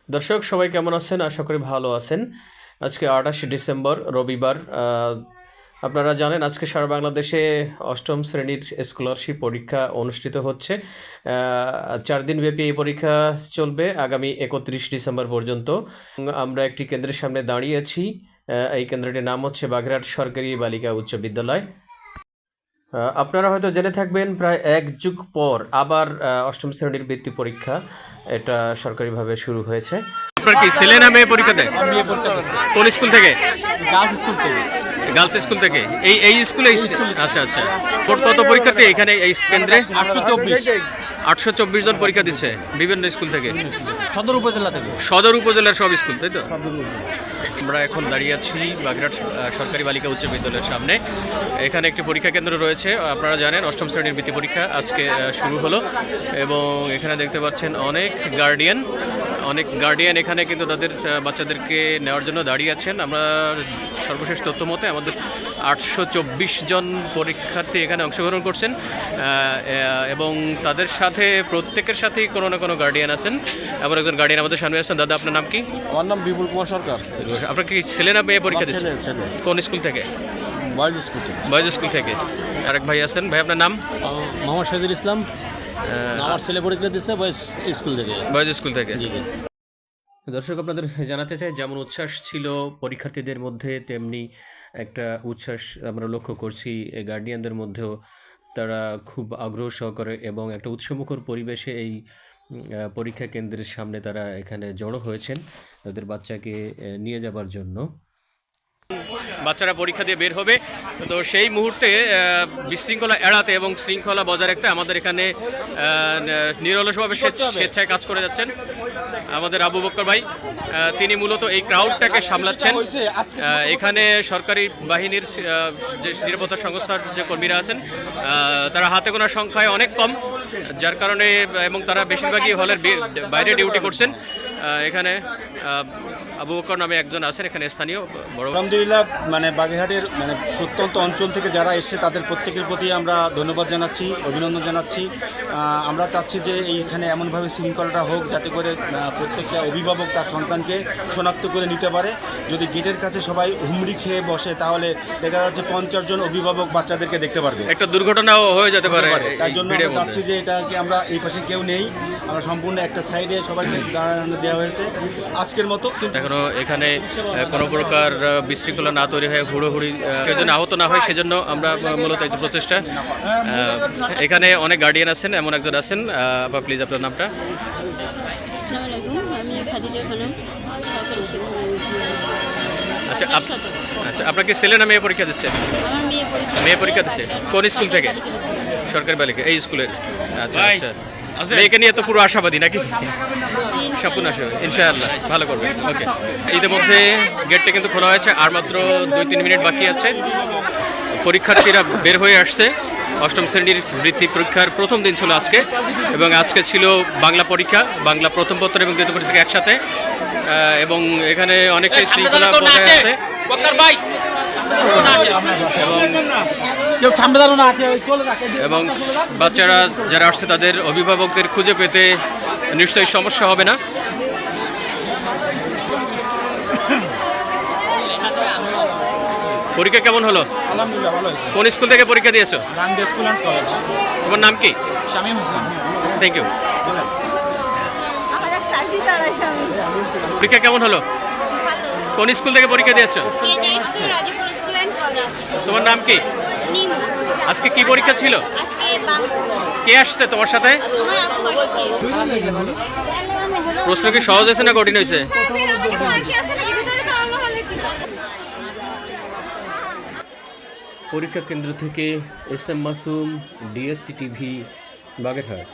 দর্শক সবাই কেমন আছেন? আশা করি ভালো আছেন। আজকে 28 ডিসেম্বর রবিবার। আপনারা জানেন আজকে সারা বাংলাদেশে অষ্টম শ্রেণীর স্কলারশিপ পরীক্ষা অনুষ্ঠিত হচ্ছে। 4 দিনব্যাপী এই পরীক্ষা চলবে আগামী 31 ডিসেম্বর পর্যন্ত। আমরা একটি কেন্দ্রের সামনে দাঁড়িয়ে আছি। এই কেন্দ্রটির নাম হচ্ছে বাগেরহাট সরকারি বালিকা উচ্চ বিদ্যালয়। আপনারা হয়তো জেনে থাকবেন প্রায় 1 যুগ পর আবার অষ্টম শ্রেণীর বৃত্তি পরীক্ষা এটা সরকারিভাবে শুরু হয়েছে। আপনার কি ছেলে না মেয়ে পরীক্ষা দেয়? কোন স্কুল থেকে? গার্লস স্কুল থেকে। এই স্কুলে? আচ্ছা আচ্ছা। মোট কত পরীক্ষার্থী এখানে এই কেন্দ্রে? 824 জন পরীক্ষা দিচ্ছে বিভিন্ন স্কুল থেকে। সদর উপজেলার সব স্কুল, তাই তো? আমরা এখন দাঁড়িয়ে আছি বাগেরহাট সরকারি বালিকা উচ্চ বিদ্যালয়ের সামনে। এখানে একটি পরীক্ষা কেন্দ্র রয়েছে। আপনারা জানেন অষ্টম শ্রেণীর বৃত্তি পরীক্ষা আজকে শুরু হলো এবং এখানে দেখতে পাচ্ছেন অনেক গার্ডিয়ান এখানে কিন্তু তাদের বাচ্চাদেরকে নেওয়ার জন্য দাঁড়িয়ে আছেন। আমরা সর্বশেষ তথ্য মতে আমাদের 824 জন পরীক্ষার্থী এখানে অংশগ্রহণ করছেন এবং তাদের সাথে প্রত্যেকের সাথেই কোনো না কোনো গার্ডিয়ান আছেন। আবার একজন গার্ডিয়ান আমাদের সামনে আছেন। দাদা, আপনার নাম কি? আমার নাম বিপুল কুমার সরকার। আপনার কি ছেলে না মেয়ে পরীক্ষা দিচ্ছেন? কোন স্কুল থেকে? বয়েজ স্কুল থেকে। আরেক ভাই আছেন। ভাই, আপনার নাম? মোহাম্মদ শহীদুল ইসলাম। আমার ছেলে পরীক্ষা দিচ্ছে বয়েজ স্কুল থেকে। দর্শক, আপনাদের জানাতে চাই যেমন উচ্ছ্বাস ছিল পরীক্ষার্থীদের মধ্যে তেমনি একটা উচ্ছ্বাস আমরা লক্ষ্য করছি গার্ডিয়ানদের মধ্যেও। তারা খুব আগ্রহ সহকারে এবং একটা উৎসমুখর পরিবেশে এই পরীক্ষা কেন্দ্রের সামনে তারা এখানে জড়ো হয়েছেন তাদের বাচ্চাকে নিয়ে যাবার জন্য। বাচ্চারা পরীক্ষা দিয়ে বের হবে, তো সেই মুহূর্তে বিশৃঙ্খলা এড়াতে এবং শৃঙ্খলা বজায় রাখতে আমাদের এখানে নিরলসভাবে স্বেচ্ছায় কাজ করে যাচ্ছেন আমাদের আবু বক্কর ভাই। তিনি মূলত এই ক্রাউডটাকে সামলাচ্ছেন। এখানে সরকারি বাহিনীর যে নিরাপত্তা সংস্থার যে কর্মীরা আছেন তারা হাতে গোনা সংখ্যায় অনেক কম, যার কারণে এবং তারা বেশিরভাগই হলের বাইরে ডিউটি করছেন। এখানে আবু বকর নামে একজন আছেন এখানে স্থানীয় বড়। আলহামদুলিল্লাহ, বাগেরহাটের প্রত্যন্ত অঞ্চল থেকে যারা এসছে তাদের প্রত্যেকের প্রতি আমরা ধন্যবাদ জানাচ্ছি, অভিনন্দন জানাচ্ছি। আমরা চাচ্ছি যে এইখানে এমনভাবে শৃঙ্খলাটা হোক যাতে করে প্রত্যেকটা অভিভাবক তার সন্তানকে শনাক্ত করে নিতে পারে। যদি গেটের কাছে সবাই হুমড়ি খেয়ে বসে তাহলে দেখা যাচ্ছে 50 জন অভিভাবক বাচ্চাদেরকে দেখতে পারবে, একটা দুর্ঘটনাও হয়ে যেতে পারে। তাই জন্য আমরা চাচ্ছি যে এটাকে আমরা এই পাশে কেউ নেই, আমরা সম্পূর্ণ একটা সাইডে সবাইকে দাঁড়ানো দেওয়া হয়েছে আজকের মতো। কিন্তু এখনো এখানে কোনো প্রকার বিশৃঙ্খলা না তৈরি হয়, হুড়োহুড়ি কেউ যেন আহত না হয় সেজন্য আমরা মূলত এই প্রচেষ্টা। এখানে অনেক গার্ডিয়ান আছেন, এমন একজন আছেন। প্লিজ আপনার নামটা? আসসালামু আলাইকুম, আমি খাদিজা খানম, সরকারি শিক্ষক। আচ্ছা আচ্ছা, আপনাকে ছেলে না মেয়ে পরীক্ষা দিচ্ছে? আমার মেয়ে পরীক্ষা দিচ্ছে। কোন স্কুল থেকে? সরকারি বালিকা এই স্কুলের। আচ্ছা আচ্ছা, মেয়েকে নিয়ে তো পুরো আশাবাদী নাকি? সম্পূর্ণ আশাবাদী, ইনশাআল্লাহ ভালো করবে। ওকে, ইতিমধ্যে গেটটা কিন্তু খোলা হয়েছে, আর মাত্র 2-3 মিনিট বাকি আছে। পরীক্ষার্থীরা বের হয়ে আসছে। অষ্টম শ্রেণীর বৃত্তি পরীক্ষার প্রথম দিন ছিল আজকে এবং আজকে ছিল বাংলা পরীক্ষা, বাংলা প্রথম পত্র এবং দ্বিতীয় পত্রিকা একসাথে। এবং এখানে অনেকটাই শৃঙ্খলা বজায় আছে এবং বাচ্চারা যারা আসছে তাদের অভিভাবকদের খুঁজে পেতে নিশ্চয়ই সমস্যা হবে না। পরীক্ষা কেমন হলো? আলহামদুলিল্লাহ ভালো হয়েছে। কোন স্কুল থেকে পরীক্ষা দিয়েছো? Gandhi school and college. তোমার নাম কি? শামীম হোসেন। Thank you. পরীক্ষা কেমন হলো? কোন স্কুল থেকে পরীক্ষা দিয়েছো? তোমার নাম কি? আজকে কি পরীক্ষা ছিল? কে আসছে তোমার সাথে? প্রশ্ন কি সহজ হয়েছে না কঠিন হয়েছে? পরীক্ষা কেন্দ্র থেকে S M Masum, DSC TV, Bagerhat.